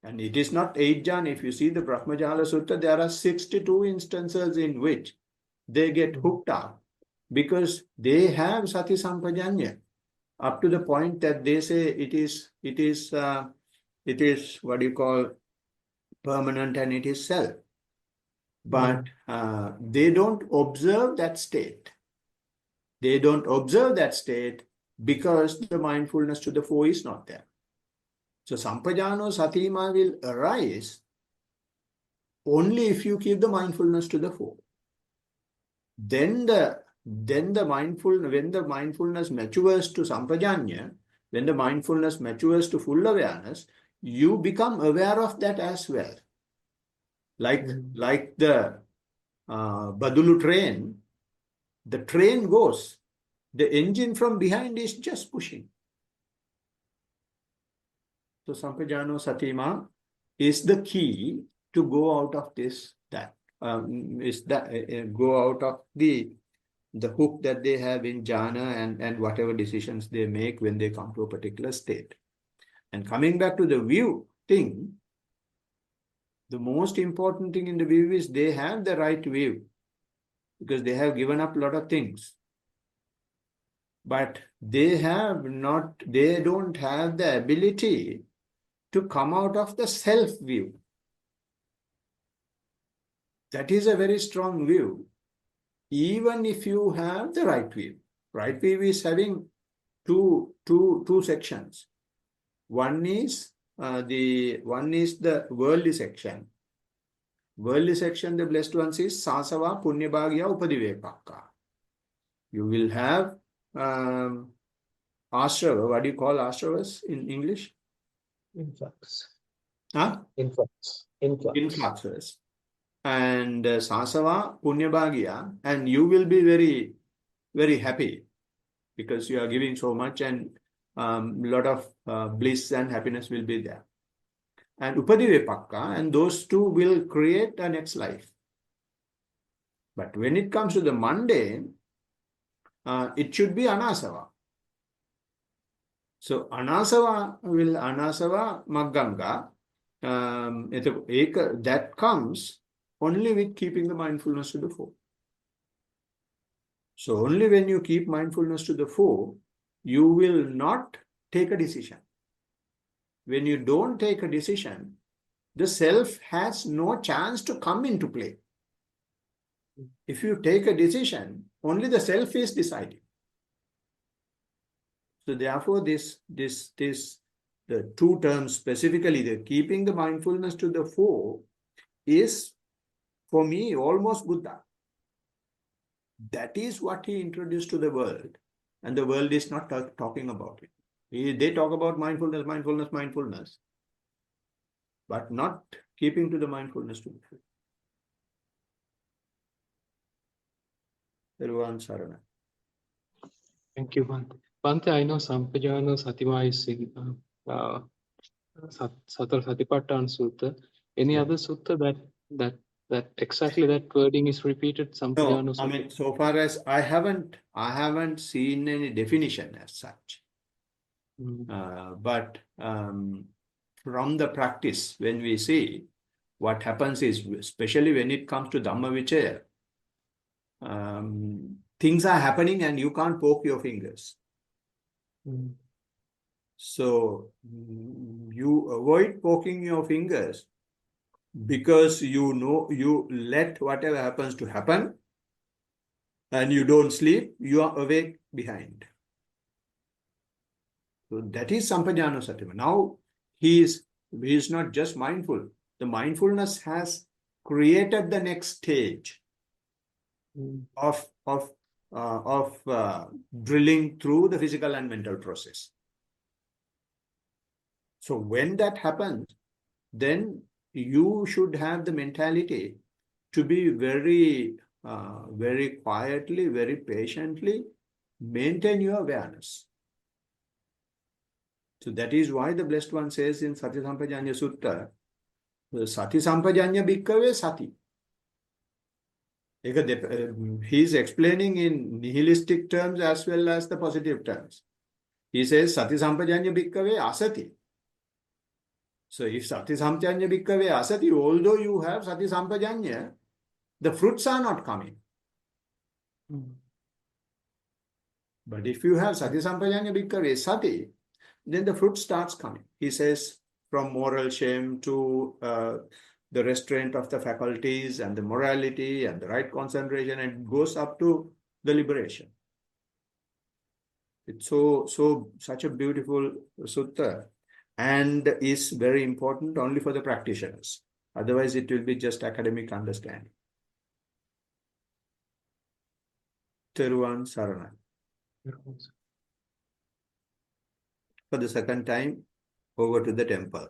And it is not 8 jhana. If you see the Brahmajala Sutta, there are 62 instances in which they get hooked up because they have Sati Sampajanya up to the point that they say it is what you call permanent and it is self. But they don't observe that state. They don't observe that state because the mindfulness to the 4 is not there. So Sampajano Satima will arise only if you keep the mindfulness to the fore. Then when the mindfulness matures to Sampajanya, when the mindfulness matures to full awareness, you become aware of that as well. Like the Badulu train, the train goes, the engine from behind is just pushing. So Sampajano Satima is the key to go out of this, go out of the hook that they have in jhana and whatever decisions they make when they come to a particular state. And coming back to the view thing, the most important thing in the view is they have the right view because they have given up a lot of things. But they don't have the ability to come out of the self view. That is a very strong view, even if you have the right view. Right view is having two sections. One is the worldly section. Worldly section, the blessed ones is sasava punyabhagya upadivekakka. You will have ashrava. What do you call ashravas in English? Influx. Huh? Influx. Influxes. And sasava punyabhagya, and you will be very, very happy because you are giving so much, and lot of bliss and happiness will be there. And upadivepakka, and those two will create a next life. But when it comes to the mundane, it should be anasava. So anasava magganga, that comes only with keeping the mindfulness to the fore. So only when you keep mindfulness to the fore, you will not take a decision. When you don't take a decision, the self has no chance to come into play. If you take a decision, only the self is deciding. So therefore, the two terms specifically, the keeping the mindfulness to the fore is, for me, almost Buddha. That is what he introduced to the world, and the world is not talking about it. They talk about mindfulness, but not keeping to the mindfulness to the fore. Everyone, Sarana. Thank you, Bhante. Bhante, I know Sampajano Satima is in Satar Satipatthana Sutta. Any other sutta that exactly that wording is repeated? No, Sampajano I mean, so far as I haven't seen any definition as such. But from the practice, when we see, what happens is, especially when it comes to Dhamma Vichaya, things are happening and you can't poke your fingers. So you avoid poking your fingers because you know you let whatever happens to happen, and you don't sleep, you are awake behind. So that is Sampajano Satima. Now he is not just mindful. The mindfulness has created the next stage of drilling through the physical and mental process. So when that happens, then you should have the mentality to be very quietly, very patiently maintain your awareness. So that is why the Blessed One says in Sati Sampajanya Sutta, Sati Sampajanya Bhikkhave Sati. He is explaining in nihilistic terms as well as the positive terms. He says Sati Sampajanya Bhikkhave Asati. So if Sati Sampajanya Bhikkhave Asati, although you have Sati Sampajanya, the fruits are not coming. But if you have Sati Sampajanya Bhikkhave Sati, then the fruit starts coming. He says from moral shame to the restraint of the faculties and the morality and the right concentration, and it goes up to the liberation. It's such a beautiful sutta. and is very important only for the practitioners. Otherwise, it will be just academic understanding. Teruvan Sarana. For the second time, over to the temple.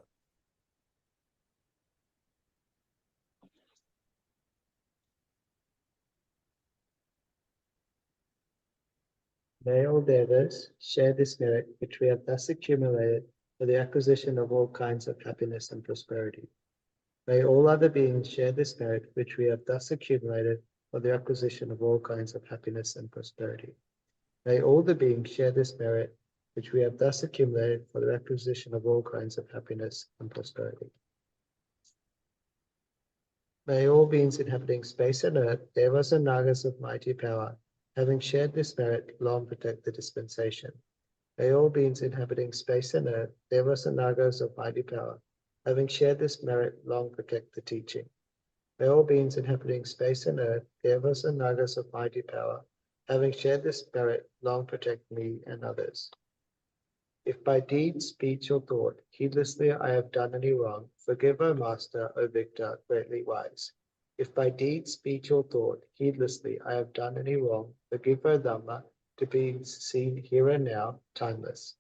May all devas share this merit which we have thus accumulated for the acquisition of all kinds of happiness and prosperity. May all other beings share this merit which we have thus accumulated for the acquisition of all kinds of happiness and prosperity. May all the beings share this merit which we have thus accumulated for the acquisition of all kinds of happiness and prosperity. May all beings inhabiting space and earth, devas and nagas of mighty power, having shared this merit, long protect the dispensation. May all beings inhabiting space and earth, devas and nagas of mighty power, having shared this merit, long protect the teaching. May all beings inhabiting space and earth, devas and nagas of mighty power, having shared this merit, long protect me and others. If by deed, speech, or thought, heedlessly I have done any wrong, forgive, O Master, O Victor, greatly wise. If by deed, speech, or thought, heedlessly I have done any wrong, forgive, O Dhamma, to be seen here and now, timeless.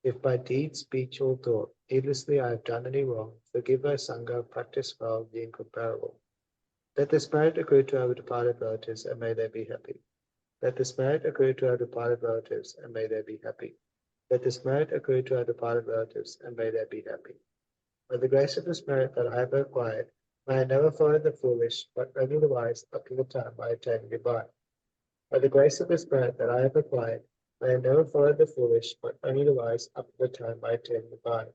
If by deed, speech, or thought, heedlessly I have done any wrong, forgive, O Sangha, practice well, the incomparable. Let this merit accrue to our departed relatives, and may they be happy. Let this merit accrue to our departed relatives, and may they be happy. Let this merit accrue to our departed relatives, and may they be happy. By the grace of this merit that I have acquired, may I never follow the foolish, but only the wise up to the time I attain Nibbana. By the grace of this merit that I have acquired, may I never follow the foolish, but only the wise up to the time I attain Nibbana.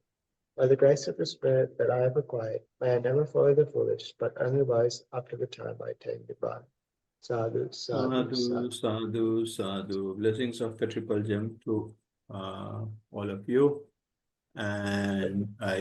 By the grace of this merit that I have acquired, may I never follow the foolish, but only the wise up to the time I attain Nibbana. Sadhu, sadhu, Sadhu, sadhu. sadhu, sadhu. Blessings of the triple gem to all of you. And I